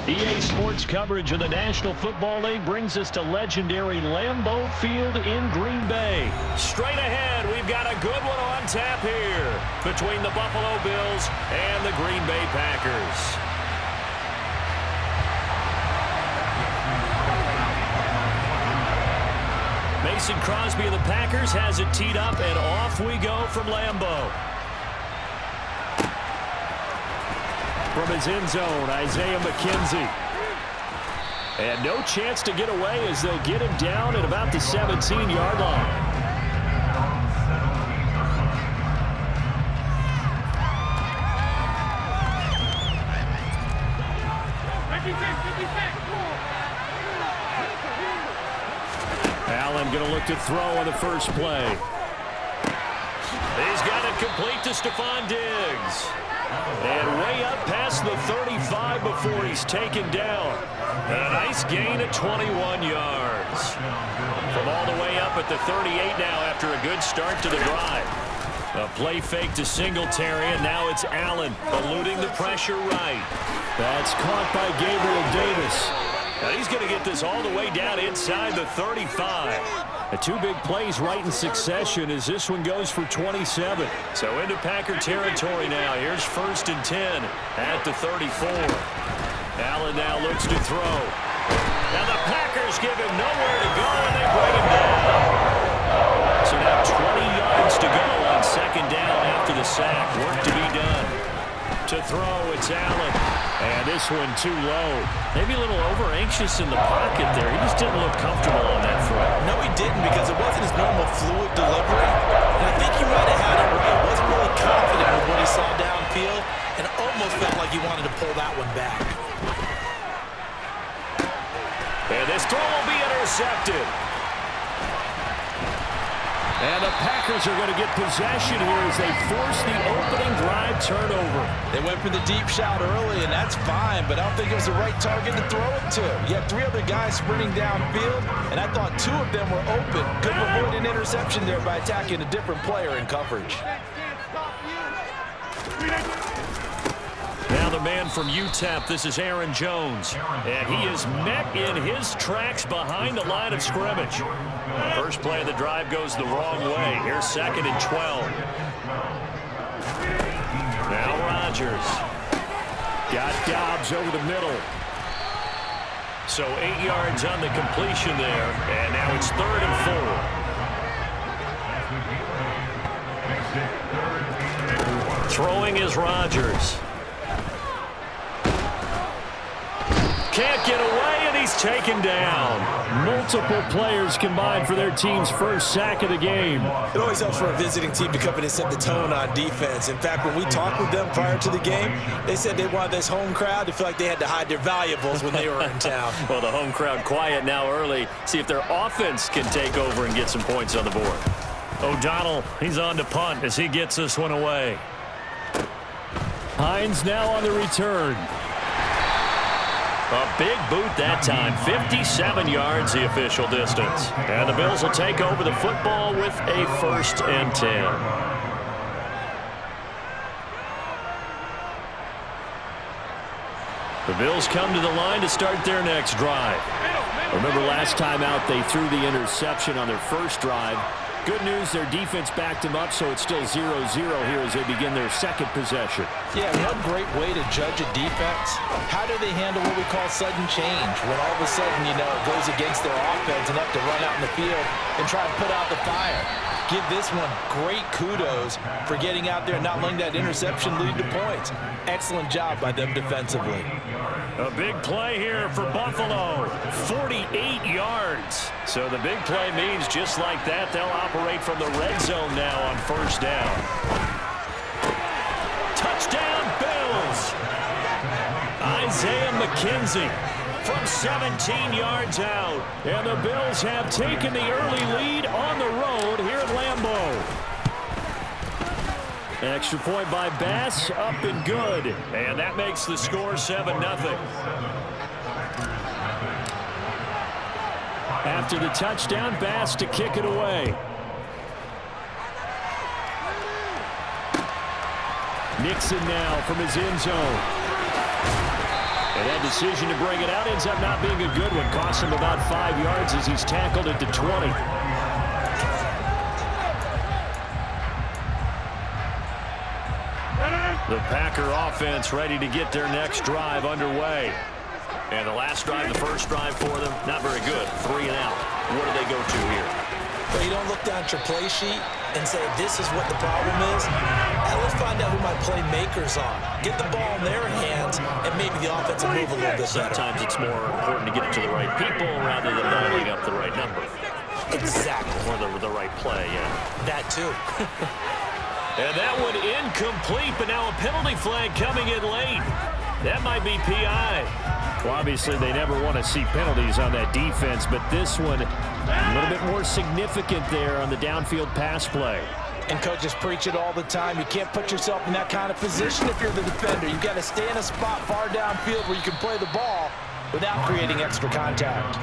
EA Sports coverage of the National Football League brings us to legendary Lambeau Field in Green Bay. Straight ahead, we've got a good one on tap here between the Buffalo Bills and the Green Bay Packers. Mason Crosby of the Packers has it teed up, and off we go from Lambeau. From his end zone, Isaiah McKenzie. And no chance to get away as they'll get him down at about the 17-yard line. Allen going to look to throw on the first play. He's got it complete to Stephon Diggs. And way up past the 35 before he's taken down. And a nice gain at 21 yards. From all the way up at the 38 now after a good start to the drive. A play fake to Singletary, and now it's Allen eluding the pressure right. That's caught by Gabriel Davis. Now he's going to get this all the way down inside the 35. Two big plays right in succession as this one goes for 27. So into Packer territory now. Here's 1st and 10 at the 34. Allen now looks to throw. Now the Packers give him nowhere to go, and they bring him down. So now 20 yards to go on 2nd down after the sack. Work to be done. To throw, it's Allen. And this one too low. Maybe a little over-anxious in the pocket there. He just didn't look comfortable on that throw. No, he didn't, because it wasn't his normal fluid delivery. And I think he might have had it right. Wasn't really confident with what he saw downfield, and almost felt like he wanted to pull that one back. And this throw will be intercepted. And the Packers are going to get possession here as they force the opening drive turnover. They went for the deep shot early, and that's fine, but I don't think it was the right target to throw it to. You had 3 other guys sprinting downfield, and I thought 2 of them were open. Could avoid an interception there by attacking a different player in coverage. Now the man from UTEP, this is Aaron Jones. And he is met in his tracks behind the line of scrimmage. First play of the drive goes the wrong way. Here's 2nd and 12. Now Rodgers. Got Dobbs over the middle. So 8 yards on the completion there. And now it's 3rd and 4. Throwing is Rodgers. Can't get away, and he's taken down. Multiple players combined for their team's first sack of the game. It always helps for a visiting team to come in and set the tone on defense. In fact, when we talked with them prior to the game, they said they wanted this home crowd to feel like they had to hide their valuables when they were in town. Well, the home crowd quiet now early. See if their offense can take over and get some points on the board. O'Donnell, he's on to punt as he gets this one away. Hines now on the return. A big boot that time. 57 yards the official distance. And the Bills will take over the football with a 1st and 10. The Bills come to the line to start their next drive. Remember last time out they threw the interception on their first drive. Good news, their defense backed them up, so it's still 0-0 here as they begin their 2nd possession. Yeah, one great way to judge a defense. How do they handle what we call sudden change? When all of a sudden, you know, it goes against their offense and have to run out in the field and try to put out the fire. Give this one great kudos for getting out there and not letting that interception lead to points. Excellent job by them defensively. A big play here for Buffalo. 48 yards. So the big play means just like that, they'll operate from the red zone now on 1st down. Touchdown, Bills. Isaiah McKenzie from 17 yards out. And the Bills have taken the early lead on the road here at Lambeau. Extra point by Bass, up and good. And that makes the score 7-0. After the touchdown, Bass to kick it away. Nixon now from his end zone. And that decision to bring it out ends up not being a good one. Costs him about 5 yards as he's tackled at the 20. The Packer offense ready to get their next drive underway. And the last drive, the first drive for them, not very good. 3 and out. What do they go to here? Well, you don't look down at your play sheet and say, this is what the problem is. And let's find out who my playmakers are. Get the ball in their hands, and maybe the offense will move a little bit better. Sometimes it's more important to get it to the right people rather than dialing up the right number. Exactly. Or the right play, yeah. That too. And that one incomplete, but now a penalty flag coming in late. That might be PI. Well, obviously, they never want to see penalties on that defense, but this one a little bit more significant there on the downfield pass play. And coaches preach it all the time. You can't put yourself in that kind of position if you're the defender. You've got to stay in a spot far downfield where you can play the ball without creating extra contact.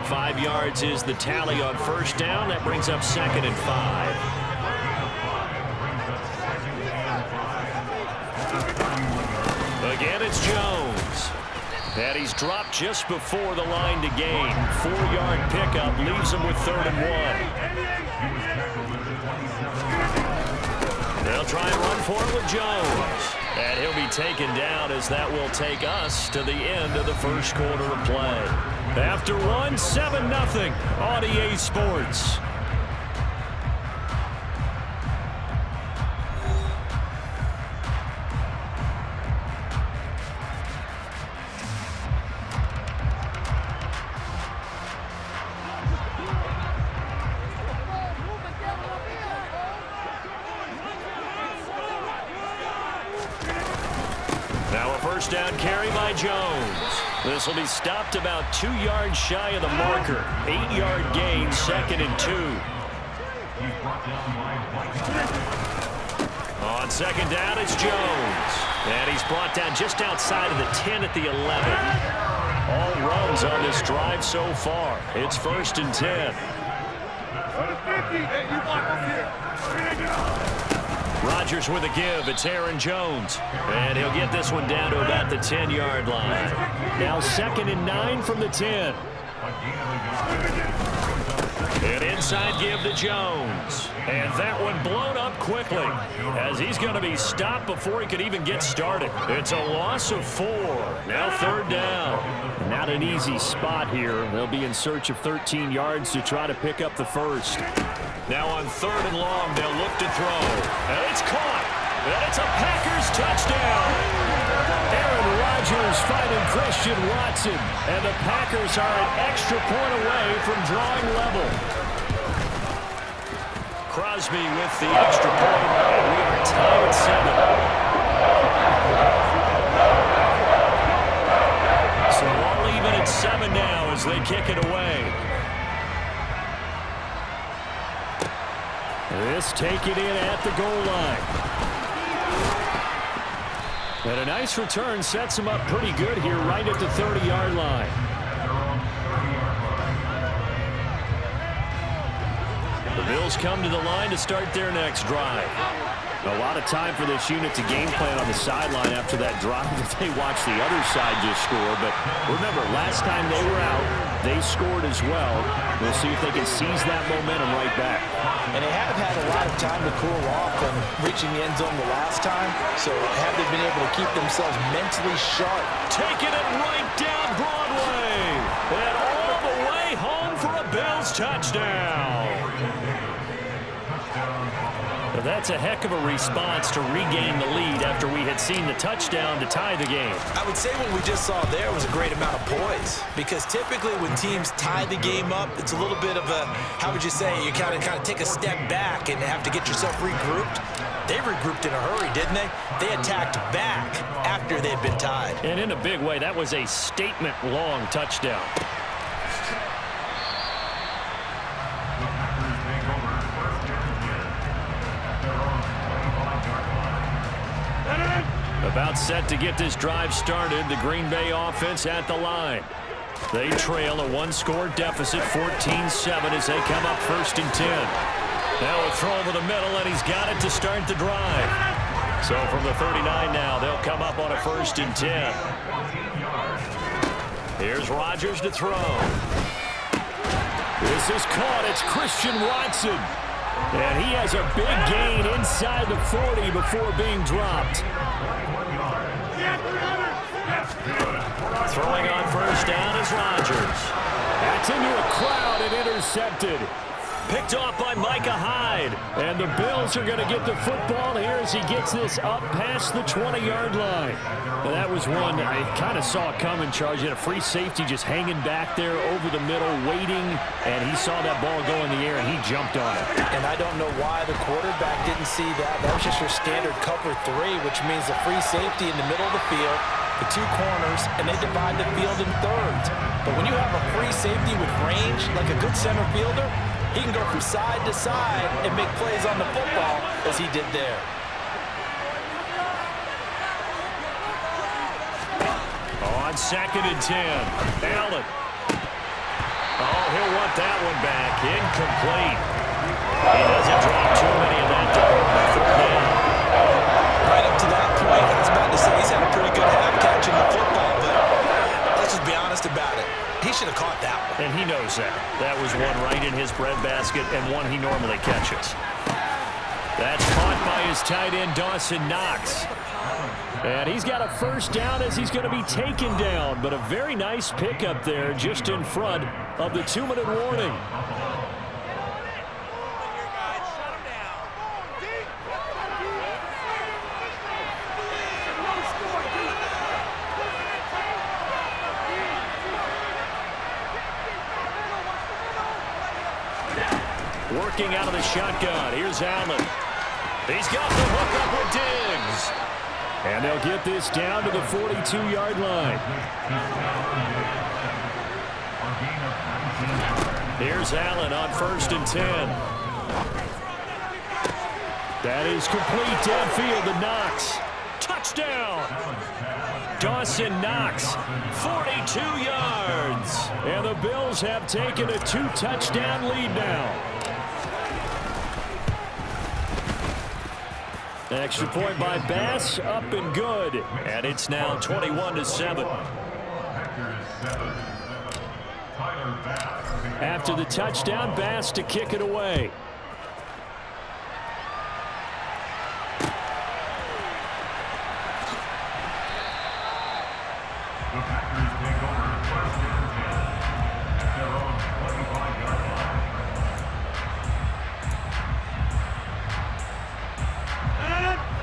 5 yards is the tally on first down. That brings up 2nd and 5. Again, it's Jones. And he's dropped just before the line to gain. 4-yard pickup leaves him with 3rd and 1. They'll try and run for it with Jones. And he'll be taken down as that will take us to the end of the first quarter of play. After one, 7-0 on EA Sports. Now a first down carry by Jones. This will be stopped about 2 yards shy of the marker. 8-yard gain, 2nd and 2. On 2nd down, it's Jones. And he's brought down just outside of the 10 at the 11. All runs on this drive so far. It's 1st and 10. Rodgers with a give. It's Aaron Jones. And he'll get this one down to about the 10-yard line. Now 2nd and 9 from the 10. An inside give to Jones. And that one blown up quickly as he's going to be stopped before he could even get started. It's a loss of 4. Now 3rd down. Not an easy spot here. They'll be in search of 13 yards to try to pick up the first. Now on 3rd and long, they'll look to throw. And it's caught. And it's a Packers touchdown. Aaron Rodgers finding Christian Watson. And the Packers are an extra point away from drawing level. Crosby with the extra point. And we are tied at 7. So all even at 7 now as they kick it away. This take it in at the goal line. And a nice return sets him up pretty good here right at the 30-yard line. The Bills come to the line to start their next drive. A lot of time for this unit to game plan on the sideline after that drive that they watched the other side just score. But remember, last time they were out, they scored as well. We'll see if they can seize that momentum right back. And they have had a lot of time to cool off from reaching the end zone the last time. So have they been able to keep themselves mentally sharp? Taking it right down Broadway. And all the way home for a Bills touchdown. But that's a heck of a response to regain the lead after we had seen the touchdown to tie the game. I would say what we just saw there was a great amount of poise, because typically when teams tie the game up, it's a little bit of a, how would you say, you kind of take a step back and have to get yourself regrouped. They regrouped in a hurry, didn't they? They attacked back after they'd been tied. And in a big way, that was a statement-long touchdown. About set to get this drive started, the Green Bay offense at the line. They trail a one-score deficit, 14-7, as they come up 1st and 10. Now a throw over the middle, and he's got it to start the drive. So from the 39 now, they'll come up on a 1st and 10. Here's Rodgers to throw. This is caught. It's Christian Watson. And he has a big gain inside the 40 before being dropped. Throwing on 1st down is Rodgers. That's into a crowd and intercepted. Picked off by Micah Hyde. And the Bills are going to get the football here as he gets this up past the 20-yard line. And that was one I kind of saw coming, Charles. You had a free safety just hanging back there over the middle, waiting. And he saw that ball go in the air, and he jumped on it. And I don't know why the quarterback didn't see that. That was just your standard cover 3, which means a free safety in the middle of the field, the 2 corners, and they divide the field in thirds. But when you have a free safety with range, like a good center fielder, he can go from side to side and make plays on the football as he did there. On 2nd and 10, Allen. Oh, he'll want that one back. Incomplete. He doesn't drop too many of that department. 3rd down. Right up to that point, I was about to say he's had a pretty good half catching the football, but let's just be honest about it. He should have caught that one. And he knows that. That was one right in his breadbasket and one he normally catches. That's caught by his tight end, Dawson Knox. And he's got a 1st down as he's going to be taken down. But a very nice pickup there just in front of the 2-minute warning. Working out of the shotgun. Here's Allen. He's got the hook up with Diggs. And they'll get this down to the 42-yard line. Here's Allen on 1st and 10. That is complete downfield to Knox. Touchdown! Dawson Knox, 42 yards. And the Bills have taken a 2-touchdown lead now. Extra point by Bass, up and good. And it's now 21-7. After the touchdown, Bass to kick it away.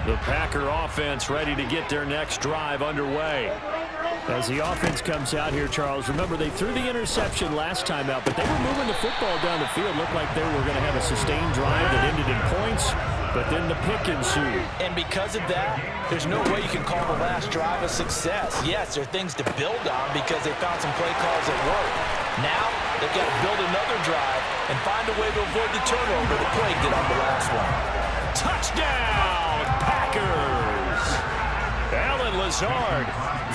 The Packer offense ready to get their next drive underway. As the offense comes out here, Charles, remember they threw the interception last time out, but they were moving the football down the field. Looked like they were going to have a sustained drive that ended in points, but then the pick ensued. And because of that, there's no way you can call the last drive a success. Yes, there are things to build on because they found some play calls that work. Now, they've got to build another drive and find a way to avoid the turnover the play did on the last one. Touchdown, Packers! Alan Lazard,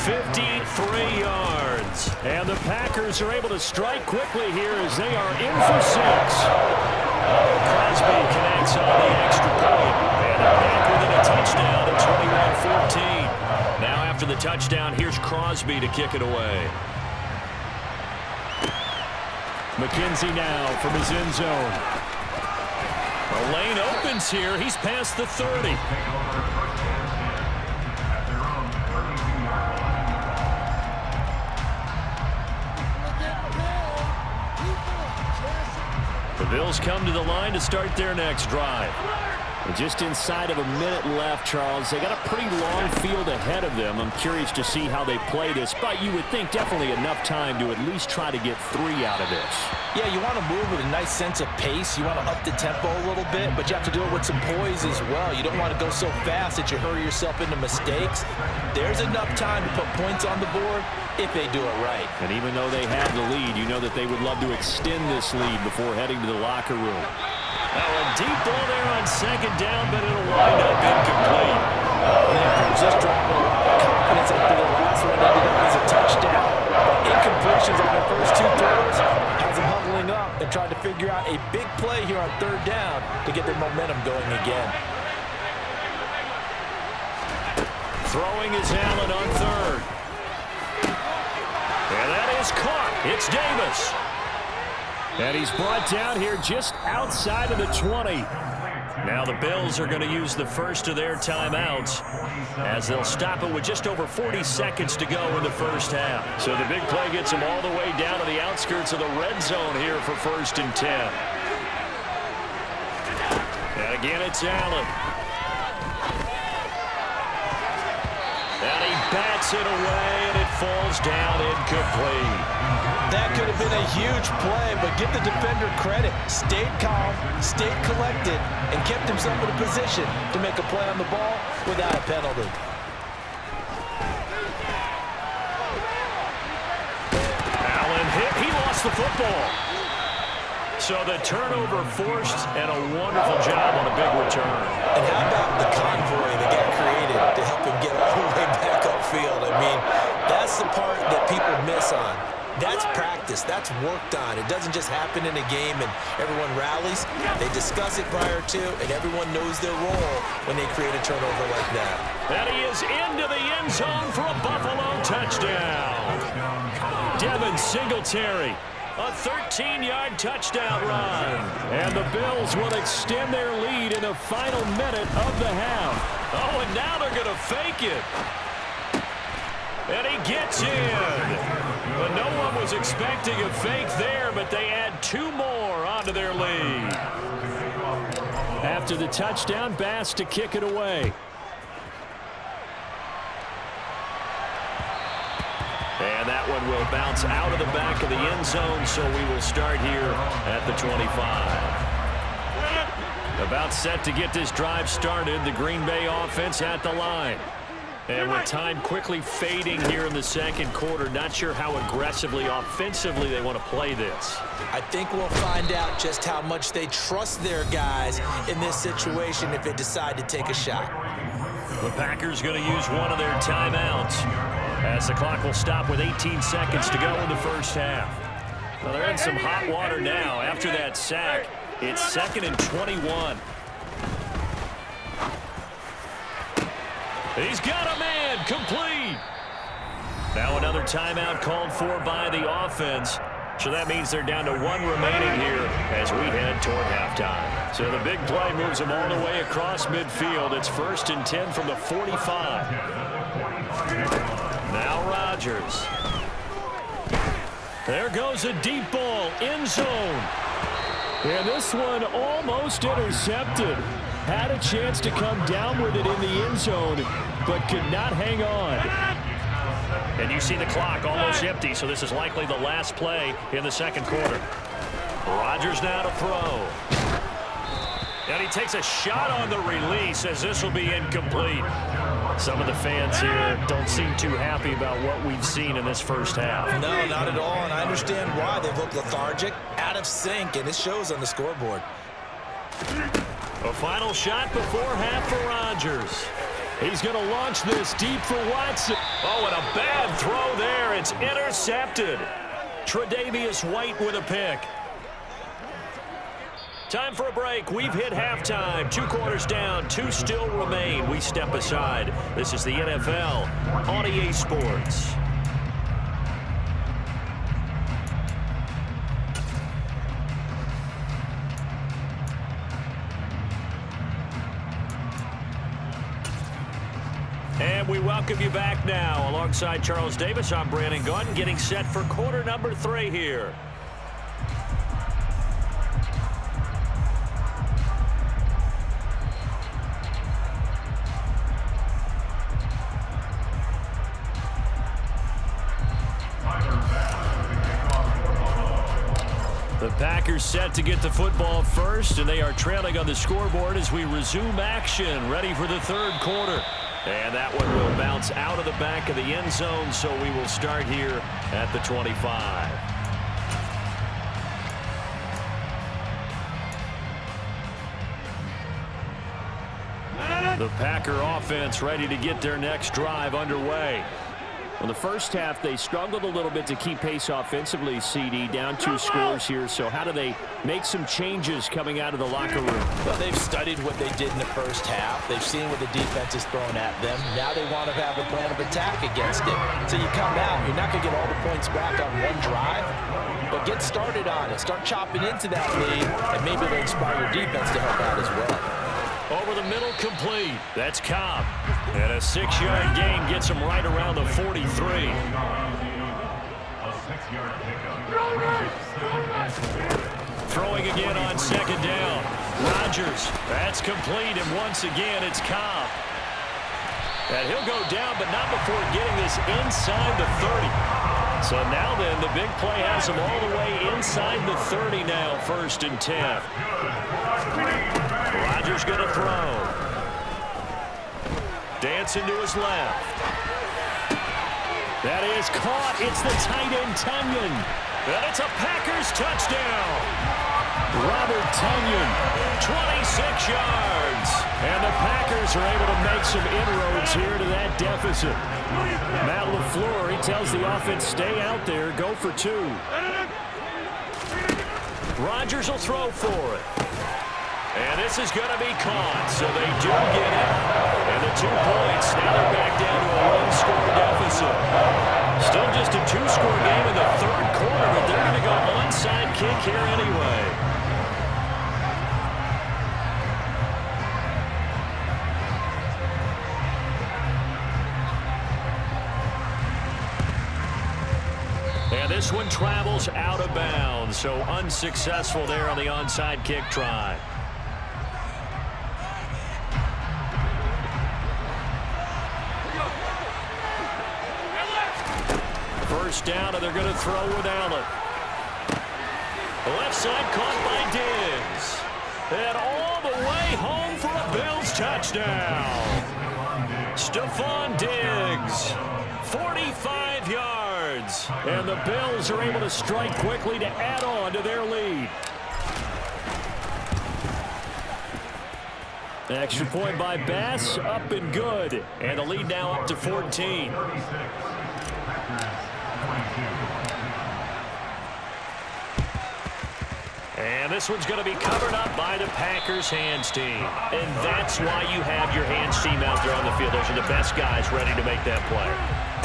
53 yards. And the Packers are able to strike quickly here as they are in for 6. Crosby connects on the extra point. And they're back within a touchdown at 21-14. Now after the touchdown, here's Crosby to kick it away. McKenzie now from his end zone. The lane opens here. He's past the 30. The Bills come to the line to start their next drive. And just inside of a minute left, Charles. They got a pretty long field ahead of them. I'm curious to see how they play this, but you would think definitely enough time to at least try to get 3 out of this. Yeah, you want to move with a nice sense of pace. You want to up the tempo a little bit, but you have to do it with some poise as well. You don't want to go so fast that you hurry yourself into mistakes. There's enough time to put points on the board if they do it right. And even though they have the lead, you know that they would love to extend this lead before heading to the locker room. Now a deep ball there on second down, but it'll wind up incomplete. They're just dropping a lot of confidence after the last one ended up as a touchdown. Incompletions on their first 2 throws has them huddling up and trying to figure out a big play here on 3rd down to get their momentum going again. Throwing is Allen on third. And that is caught. It's Davis. And he's brought down here just outside of the 20. Now the Bills are going to use the first of their timeouts as they'll stop it with just over 40 seconds to go in the first half. So the big play gets them all the way down to the outskirts of the red zone here for 1st and 10. And again, it's Allen. And he bats it away, and it falls down incomplete. That could have been a huge play, but give the defender credit. Stayed calm, stayed collected, and kept himself in a position to make a play on the ball without a penalty. Allen hit. He lost the football. So the turnover forced, and a wonderful job on a big return. And how about the convoy that got created to help him get all the way back upfield? I mean, that's the part that people miss on. That's practice. That's worked on. It doesn't just happen in a game and everyone rallies. They discuss it prior to, and everyone knows their role when they create a turnover like that. And he is into the end zone for a Buffalo touchdown. Devin Singletary, a 13-yard touchdown run. And the Bills will extend their lead in the final minute of the half. Oh, and now they're going to fake it. And he gets in. But no one was expecting a fake there, but they add 2 more onto their lead. After the touchdown, Bass to kick it away. And that one will bounce out of the back of the end zone, so we will start here at the 25. About set to get this drive started, the Green Bay offense at the line. And with time quickly fading here in the second quarter, not sure how aggressively, offensively they want to play this. I think we'll find out just how much they trust their guys in this situation if they decide to take a shot. The Packers going to use one of their timeouts as the clock will stop with 18 seconds to go in the first half. Well, they're in some hot water now. After that sack, it's 2nd and 21. He's got a man, complete. Now another timeout called for by the offense. So that means they're down to 1 remaining here as we head toward halftime. So the big play moves them all the way across midfield. It's 1st and 10 from the 45. Now Rodgers. There goes a deep ball, end zone. And this one almost intercepted. Had a chance to come down with it in the end zone, but could not hang on. And you see the clock almost empty, so this is likely the last play in the second quarter. Rodgers now to throw. And he takes a shot on the release as this will be incomplete. Some of the fans here don't seem too happy about what we've seen in this first half. No, not at all, and I understand why. They look lethargic, out of sync, and it shows on the scoreboard. A final shot before half for Rodgers. He's going to launch this deep for Watson. Oh, and a bad throw there. It's intercepted. Tre'Davious White with a pick. Time for a break. We've hit halftime. 2 quarters down. 2 still remain. We step aside. This is the NFL on EA Sports. And we welcome you back now. Alongside Charles Davis, I'm Brandon Gunn, getting set for quarter number 3 here. The Packers set to get the football first, and they are trailing on the scoreboard as we resume action, ready for the third quarter. And that one will bounce out of the back of the end zone, so we will start here at the 25. The Packer offense ready to get their next drive underway. Well, the first half, they struggled a little bit to keep pace offensively, CD, down 2 scores here. So how do they make some changes coming out of the locker room? Well, they've studied what they did in the first half. They've seen what the defense is throwing at them. Now they want to have a plan of attack against it. So you come out, you're not going to get all the points back on one drive, but get started on it. Start chopping into that lead, and maybe they'll inspire your defense to help out as well. Over the middle, complete. That's Cobb. And a 6-yard gain gets him right around the 43. Throwing again on 2nd down. Rodgers. That's complete, and once again, it's Cobb. And he'll go down, but not before getting this inside the 30. So now then, the big play has him all the way inside the 30 now, 1st and 10. Rodgers going to throw. Dancing to his left. That is caught. It's the tight end, Tunyon. And it's a Packers touchdown. Robert Tunyon, 26 yards. And the Packers are able to make some inroads here to that deficit. Matt LaFleur, he tells the offense, stay out there, go for 2. Rodgers will throw for it. And this is going to be caught, so they do get it. And the 2 points, now they're back down to a 1-score deficit. Still just a 2-score game in the 3rd quarter, but they're going to go onside kick here anyway. And this one travels out of bounds, so unsuccessful there on the onside kick try. First down, and they're going to throw with Allen. Left side caught by Diggs. And all the way home for a Bills touchdown. Stephon Diggs, 45 yards. And the Bills are able to strike quickly to add on to their lead. Extra point by Bass, up and good. And the lead now up to 14. And this one's going to be covered up by the Packers hands team. And that's why you have your hands team out there on the field. Those are the best guys ready to make that play.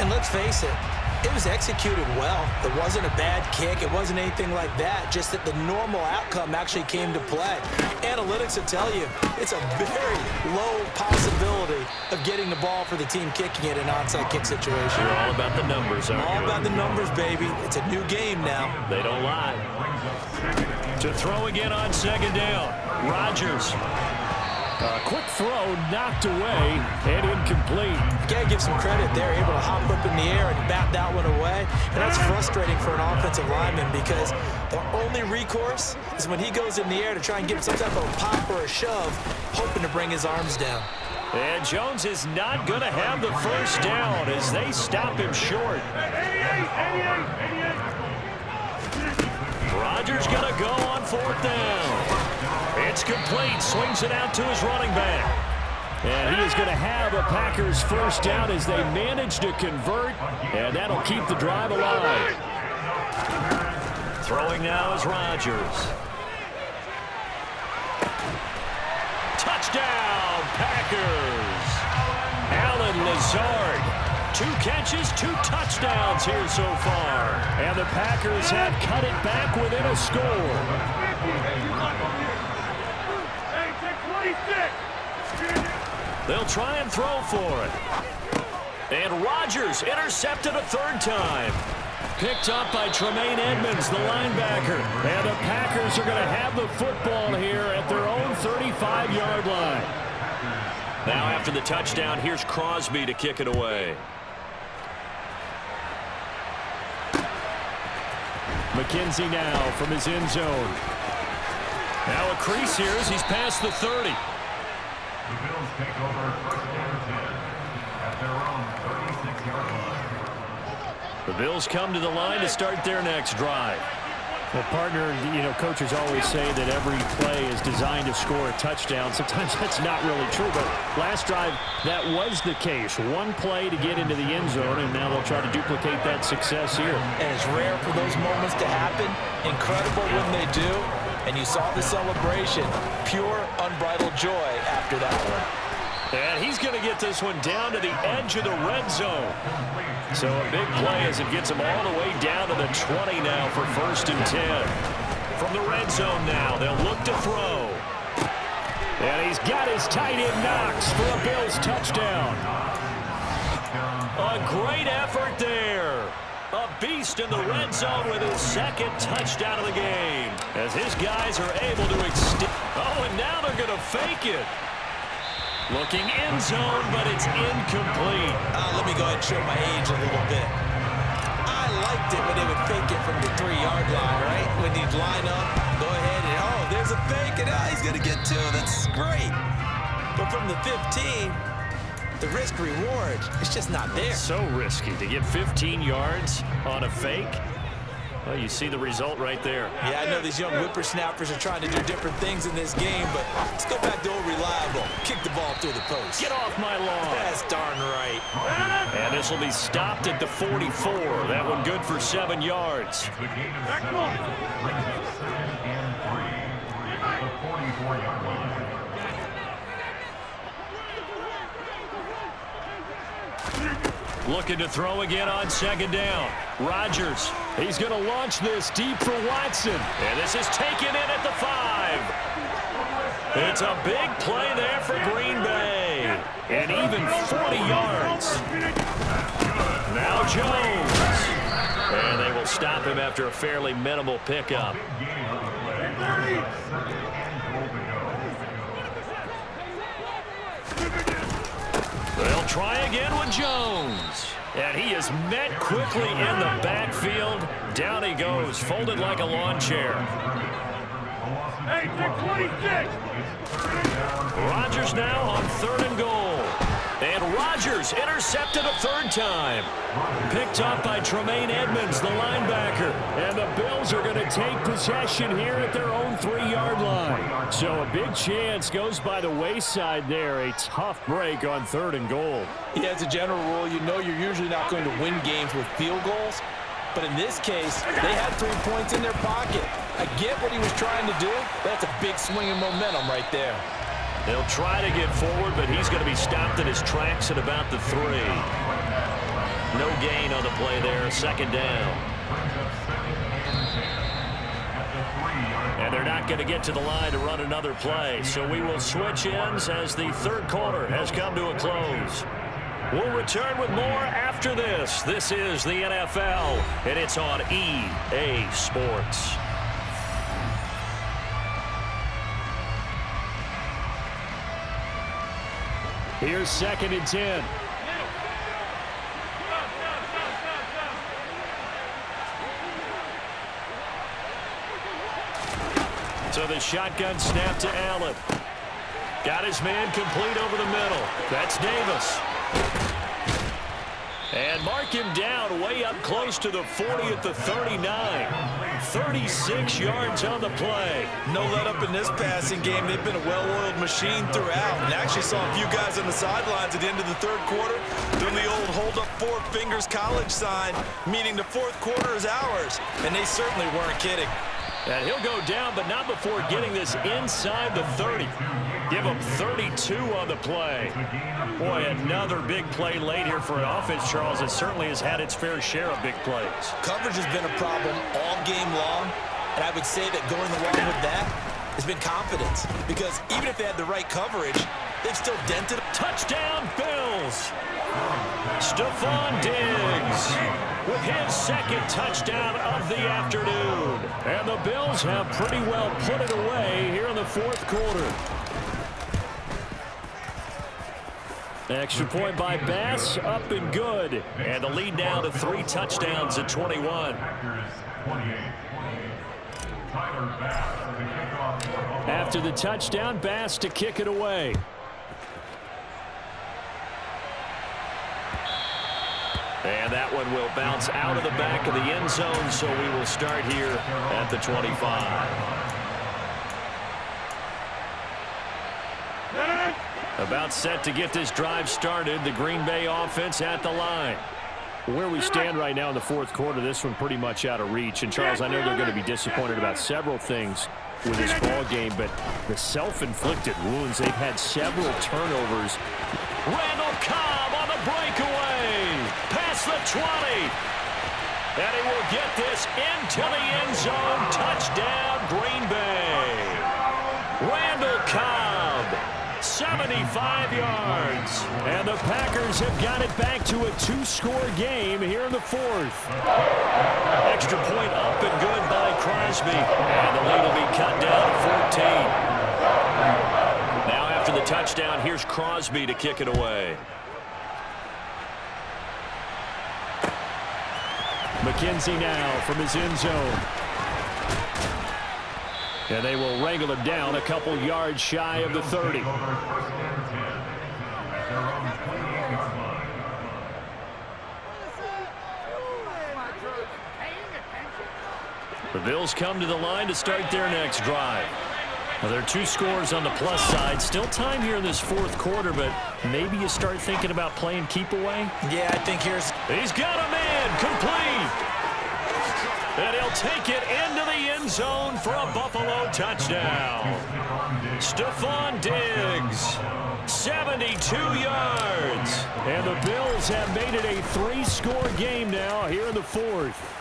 And let's face it, it was executed well. It wasn't a bad kick. It wasn't anything like that. Just that the normal outcome actually came to play. Analytics will tell you it's a very low possibility of getting the ball for the team kicking it in an onside kick situation. You're all about the numbers, aren't you? All about the numbers, baby. It's a new game now. They don't lie. To throw again on 2nd down. Rodgers. A quick throw knocked away and incomplete. You gotta give some credit. They're able to hop up in the air and bat that one away. And that's frustrating for an offensive lineman because the only recourse is when he goes in the air to try and get some type of pop or a shove, hoping to bring his arms down. And Jones is not going to have the first down as they stop him short. Rodgers going to go on 4th down. It's complete. Swings it out to his running back. And he is going to have a Packers first down as they manage to convert. And that'll keep the drive alive. Throwing now is Rodgers. Touchdown, Packers. Allen Lazard. 2 catches, 2 touchdowns here so far. And the Packers have cut it back within a score. They'll try and throw for it. And Rodgers intercepted a 3rd time. Picked up by Tremaine Edmonds, the linebacker. And the Packers are going to have the football here at their own 35-yard line. Now after the touchdown, here's Crosby to kick it away. McKenzie now from his end zone. Now a crease here as he's past the 30. The Bills take over 1st and 10 at their own 36-yard line. The Bills come to the line to start their next drive. Well, partner, you know, coaches always say that every play is designed to score a touchdown. Sometimes that's not really true, but last drive, that was the case. One play to get into the end zone, and now they'll try to duplicate that success here. And it's rare for those moments to happen. Incredible when they do. And you saw the celebration. Pure, unbridled joy after that one. And he's going to get this one down to the edge of the red zone. So a big play as it gets him all the way down to the 20 now for 1st and 10. From the red zone now, they'll look to throw. And he's got his tight end Knox for a Bills touchdown. A great effort there. A beast in the red zone with his 2nd touchdown of the game. As his guys are able to extend. Oh, and now they're going to fake it. Looking end zone, but it's incomplete. Let me go ahead and show my age a little bit. I liked it when they would fake it from the 3-yard line, right? When he'd line up, go ahead and, oh, there's a fake, and he's going to get 2. That's great. But from the 15, the risk-reward, it's just not there. So risky to get 15 yards on a fake. Well, you see the result right there. Yeah, I know these young whippersnappers are trying to do different things in this game, but let's go back to old reliable. Kick the ball through the post. Get off my lawn. That's darn right. And this will be stopped at the 44. That one good for 7 yards. The game is set. Brings up 2nd and 3 at the 44-yard line. Looking to throw again on 2nd down. Rodgers, he's going to launch this deep for Watson. And this is taken in at the 5. It's a big play there for Green Bay. And even 40 yards. Now Jones. And they will stop him after a fairly minimal pickup. They'll try again with Jones. And he is met quickly in the backfield. Down he goes, folded like a lawn chair. Hey, 26. Rodgers now on 3rd and goal. And Rodgers intercepted a 3rd time. Picked up by Tremaine Edmonds, the linebacker. And the Bills are going to take possession here at their own 3-yard line. So a big chance goes by the wayside there. A tough break on 3rd and goal. Yeah, as a general rule, you know you're usually not going to win games with field goals. But in this case, they had 3 points in their pocket. I get what he was trying to do. That's a big swing of momentum right there. They'll try to get forward, but he's going to be stopped in his tracks at about the 3. No gain on the play there, 2nd down. And they're not going to get to the line to run another play, so we will switch ends as the 3rd quarter has come to a close. We'll return with more after this. This is the NFL, and it's on EA Sports. Here's 2nd and 10. So the shotgun snap to Allen. Got his man complete over the middle. That's Davis. And mark him down way up close to the 40 at the 39. 36 yards on the play. No let up in this passing game. They've been a well-oiled machine throughout. And actually saw a few guys on the sidelines at the end of the 3rd quarter doing the old hold up 4 fingers college sign, meaning the 4th quarter is ours. And they certainly weren't kidding. And he'll go down, but not before getting this inside the 30. Give him 32 on the play. Boy, another big play late here for an offense, Charles. It certainly has had its fair share of big plays. Coverage has been a problem all game long, and I would say that going along with that has been confidence. Because even if they had the right coverage, they've still dented. Touchdown, Bills! Stephon Diggs with his 2nd touchdown of the afternoon. And the Bills have pretty well put it away here in the 4th quarter. Extra point by Bass, up and good. And the lead now to 3 touchdowns at 21. After the touchdown, Bass to kick it away. And that one will bounce out of the back of the end zone, so we will start here at the 25. About set to get this drive started. The Green Bay offense at the line. Where we stand right now in the fourth quarter, this one pretty much out of reach. And, Charles, I know they're going to be disappointed about several things with this ball game, but the self-inflicted wounds, they've had several turnovers. Randall Cobb on the breakaway. Past the 20. And he will get this into the end zone. Touchdown, Green Bay. Randall Cobb, 75 yards. And the Packers have got it back to a two-score game here in the fourth. Extra point up and good by Crosby. And the lead will be cut down to 14. Now after the touchdown, here's Crosby to kick it away. McKenzie now from his end zone. And they will wrangle him down a couple yards shy of the 30. The Bills come to the line to start their next drive. Well, there are two scores on the plus side. Still time here in this fourth quarter, but maybe you start thinking about playing keep away. Yeah, I think He's got a man complete. And he'll take it into the end zone for a Buffalo touchdown. Stephon Diggs, 72 yards. And the Bills have made it a three-score game now here in the fourth.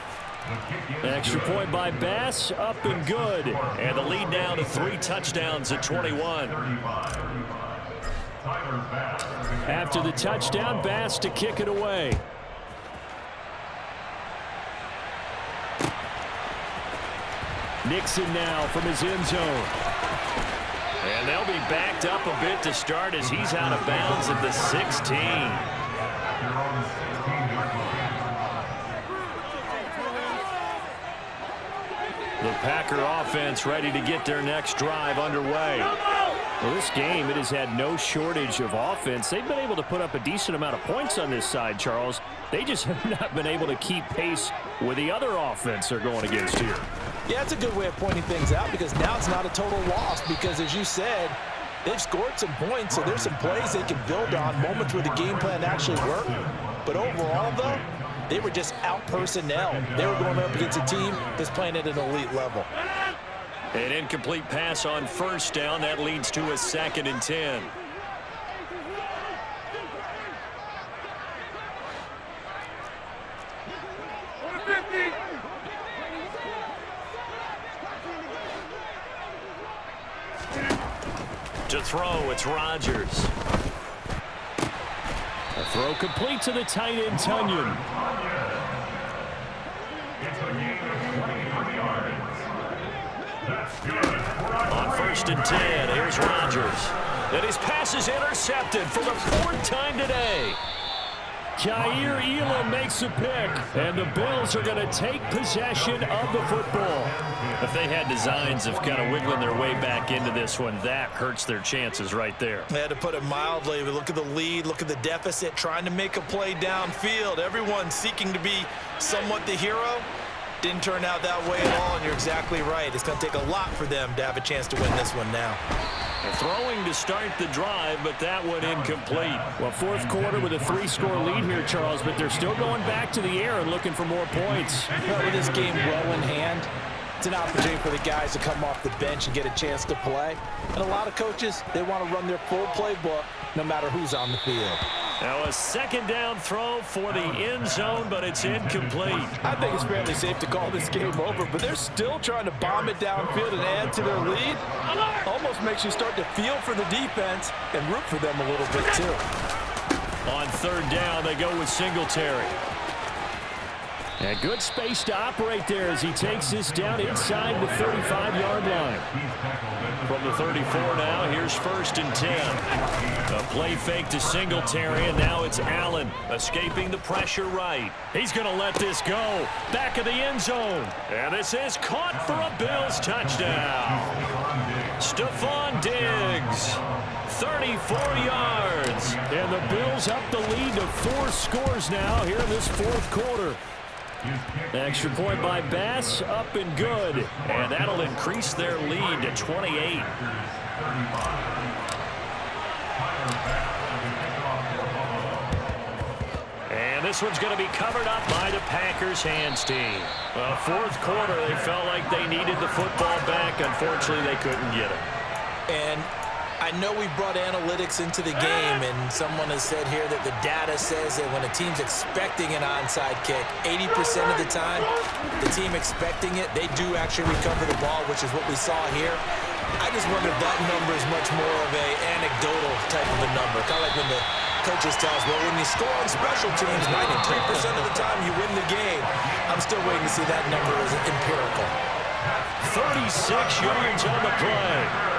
Extra point by Bass, up and good. And the lead now to 3 touchdowns at 21. After the touchdown, Bass to kick it away. Nixon now from his end zone. And they'll be backed up a bit to start as he's out of bounds at the 16. The Packer offense ready to get their next drive underway. Well, this game, it has had no shortage of offense. They've been able to put up a decent amount of points on this side, Charles. They just have not been able to keep pace with the other offense they're going against here. Yeah, it's a good way of pointing things out because now it's not a total loss because, as you said, they've scored some points, so there's some plays they can build on, moments where the game plan actually worked. But overall, though, they were just out-personnel. They were going up against a team that's playing at an elite level. An incomplete pass on first down. That leads to a 2nd and 10. To throw, it's Rodgers. A throw complete to the tight end, Tunyon. On 1st and 10, here's Rodgers. And his pass is intercepted for the 4th time today. Kaiir Elam makes a pick, and the Bills are going to take possession of the football. If they had designs of kind of wiggling their way back into this one, that hurts their chances right there. They had to put it mildly. Look at the lead, look at the deficit, trying to make a play downfield. Everyone seeking to be somewhat the hero. Didn't turn out that way at all, and you're exactly right. It's going to take a lot for them to have a chance to win this one now. Throwing to start the drive, but that one incomplete. Well, fourth quarter with a 3-score lead here, Charles, but they're still going back to the air and looking for more points. Well, with this game well in hand, it's an opportunity for the guys to come off the bench and get a chance to play. And a lot of coaches, they want to run their full playbook no matter who's on the field. Now a 2nd down throw for the end zone, but it's incomplete. I think it's fairly safe to call this game over, but they're still trying to bomb it downfield and add to their lead. Almost makes you start to feel for the defense and root for them a little bit too. On 3rd down, they go with Singletary. And good space to operate there as he takes this down inside the 35-yard line. From the 34 now, here's 1st and 10. A play fake to Singletary, and now it's Allen escaping the pressure right. He's going to let this go. Back of the end zone. And this is caught for a Bills touchdown. Stephon Diggs, 34 yards. And the Bills Packers up the lead to 4 scores now here in this fourth quarter. Extra point by Bass, up and good. And that'll increase their lead to 28. And this one's going to be covered up by the Packers hands team. Well, fourth quarter, they felt like they needed the football back. Unfortunately, they couldn't get it. And I know we brought analytics into the game, and someone has said here that the data says that when a team's expecting an onside kick, 80% of the time, the team expecting it, they do actually recover the ball, which is what we saw here. I just wonder if that number is much more of an anecdotal type of a number. Kind of like when the coaches tell us, well, when you score on special teams, 93% of the time you win the game. I'm still waiting to see that number as empirical. 36 yards on the play.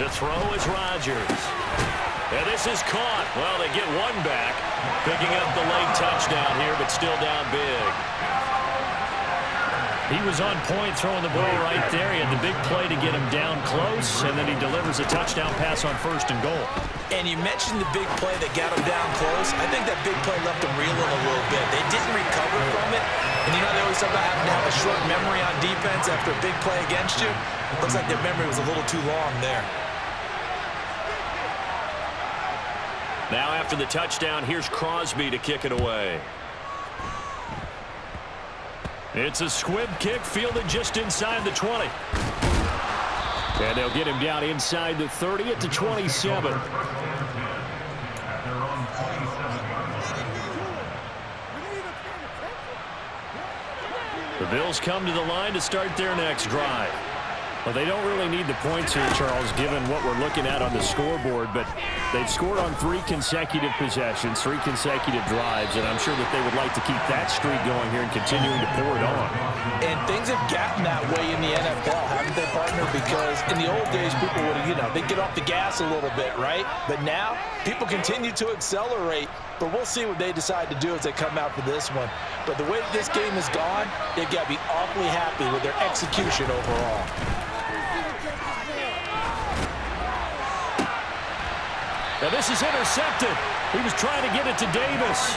To throw is Rodgers. And this is caught. Well, they get one back. Picking up the late touchdown here, but still down big. He was on point throwing the ball right there. He had the big play to get him down close, and then he delivers a touchdown pass on 1st and goal. And you mentioned the big play that got him down close. I think that big play left him reeling a little bit. They didn't recover from it. And you know they always talk about having to have a short memory on defense after a big play against you. Looks like their memory was a little too long there. Now after the touchdown, here's Crosby to kick it away. It's a squib kick fielded just inside the 20. And they'll get him down inside the 30 at the 27. The Bills come to the line to start their next drive. Well, they don't really need the points here, Charles, given what we're looking at on the scoreboard, but they've scored on 3 consecutive possessions, 3 consecutive drives, and I'm sure that they would like to keep that streak going here and continuing to pour it on. And things have gotten that way in the NFL, haven't they, partner? Because in the old days, people would, they'd get off the gas a little bit, right? But now, people continue to accelerate, but we'll see what they decide to do as they come out for this one. But the way this game has gone, they've got to be awfully happy with their execution overall. Now this is intercepted. He was trying to get it to Davis.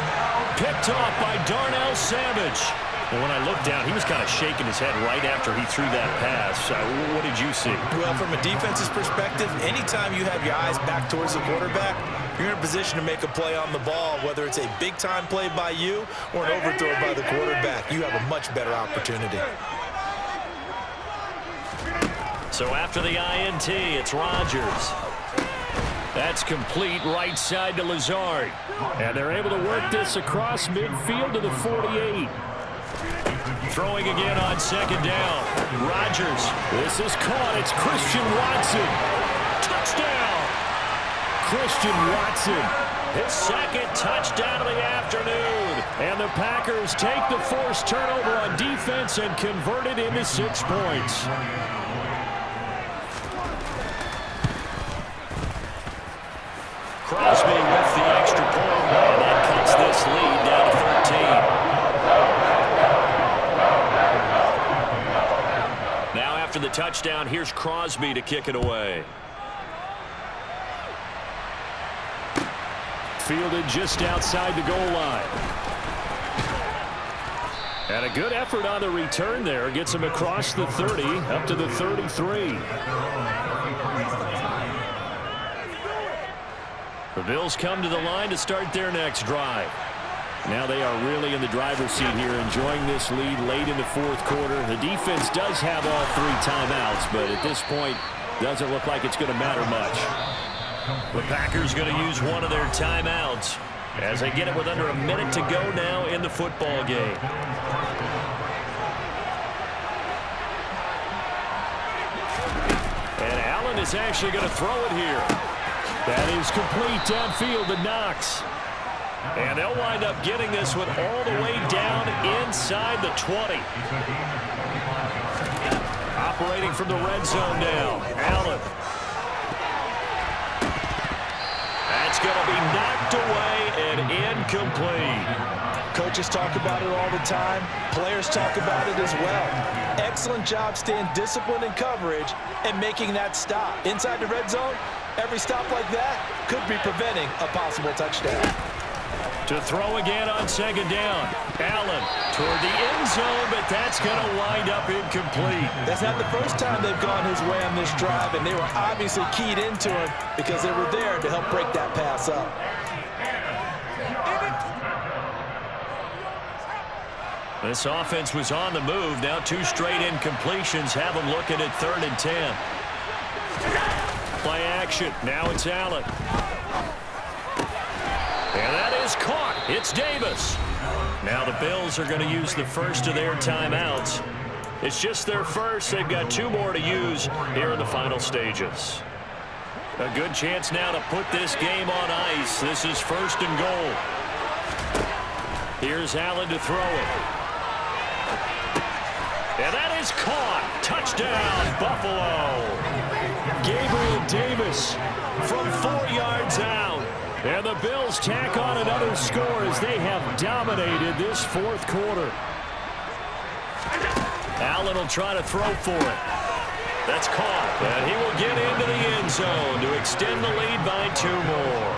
Picked off by Darnell Savage. And when I looked down, he was kind of shaking his head right after he threw that pass. What did you see? Well, from a defense's perspective, anytime you have your eyes back towards the quarterback, you're in a position to make a play on the ball, whether it's a big-time play by you or an overthrow by the quarterback. You have a much better opportunity. So after the INT, it's Rodgers. That's complete right side to Lazard. And they're able to work this across midfield to the 48. Throwing again on 2nd down. Rodgers. This is caught. It's Christian Watson. Touchdown. Christian Watson. His 2nd touchdown of the afternoon. And the Packers take the forced turnover on defense and convert it into 6 points. Crosby with the extra point, and that cuts this lead down to 13. Now after the touchdown, here's Crosby to kick it away. Fielded just outside the goal line. And a good effort on the return there. Gets him across the 30, up to the 33. The Bills come to the line to start their next drive. Now they are really in the driver's seat here, enjoying this lead late in the fourth quarter. The defense does have all 3 timeouts, but at this point, doesn't look like it's going to matter much. The Packers going to use one of their timeouts as they get it with under a minute to go now in the football game. And Allen is actually going to throw it here. That is complete downfield to Knox. And they'll wind up getting this one all the way down inside the 20. Operating from the red zone now. Allen. That's going to be knocked away and incomplete. Coaches talk about it all the time. Players talk about it as well. Excellent job staying disciplined in coverage and making that stop. Inside the red zone, every stop like that could be preventing a possible touchdown. To throw again on second down. Allen toward the end zone, but that's going to wind up incomplete. That's not the first time they've gone his way on this drive, and they were obviously keyed into him because they were there to help break that pass up. This offense was on the move. Now 2 straight incompletions have them looking at 3rd and 10. Play action. Now it's Allen. And that is caught. It's Davis. Now the Bills are going to use the first of their timeouts. It's just their first. They've got 2 more to use here in the final stages. A good chance now to put this game on ice. This is 1st and goal. Here's Allen to throw it. And that is caught. Touchdown, Buffalo. Gabriel Davis from 4 yards out. And the Bills tack on another score as they have dominated this 4th quarter. Allen will try to throw for it. That's caught. And he will get into the end zone to extend the lead by 2 more.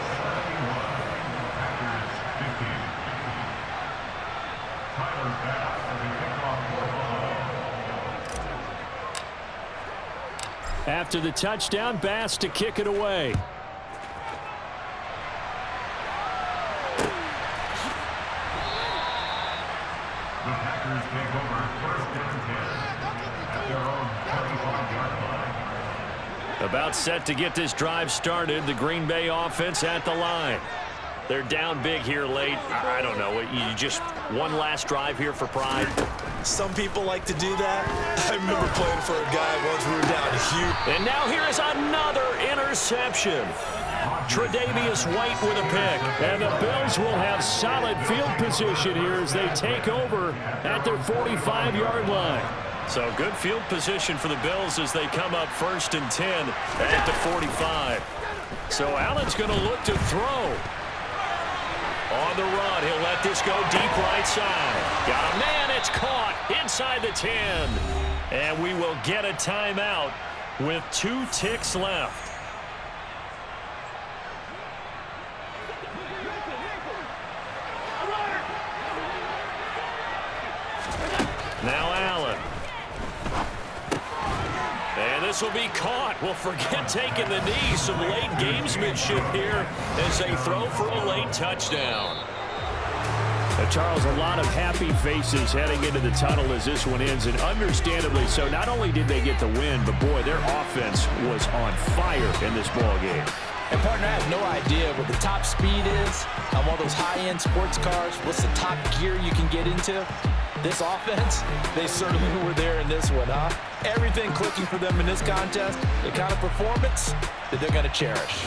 After the touchdown, Bass to kick it away. The Packers take over 1st and 10 at their own 35-yard line. About set to get this drive started. The Green Bay offense at the line. They're down big here late. I don't know. You just one last drive here for pride. Some people like to do that. I remember playing for a guy once we were down huge. And now here is another interception. Tre'Davious White with a pick. And the Bills will have solid field position here as they take over at their 45-yard line. So good field position for the Bills as they come up 1st and 10 at the 45. So Allen's going to look to throw. On the run, he'll let this go deep right side. Got a man, it's caught inside the 10. And we will get a timeout with 2 ticks left. Now Allen. And this will be caught. Well, forget taking the knee. Some late gamesmanship here as they throw for a late touchdown. Charles, a lot of happy faces heading into the tunnel as this one ends, and understandably so. Not only did they get the win, but boy, their offense was on fire in this ball game. And partner, I have no idea what the top speed is on one of those high-end sports cars. What's the top gear you can get into? This offense, they certainly were there in this one, huh? Everything clicking for them in this contest, the kind of performance that they're going to cherish.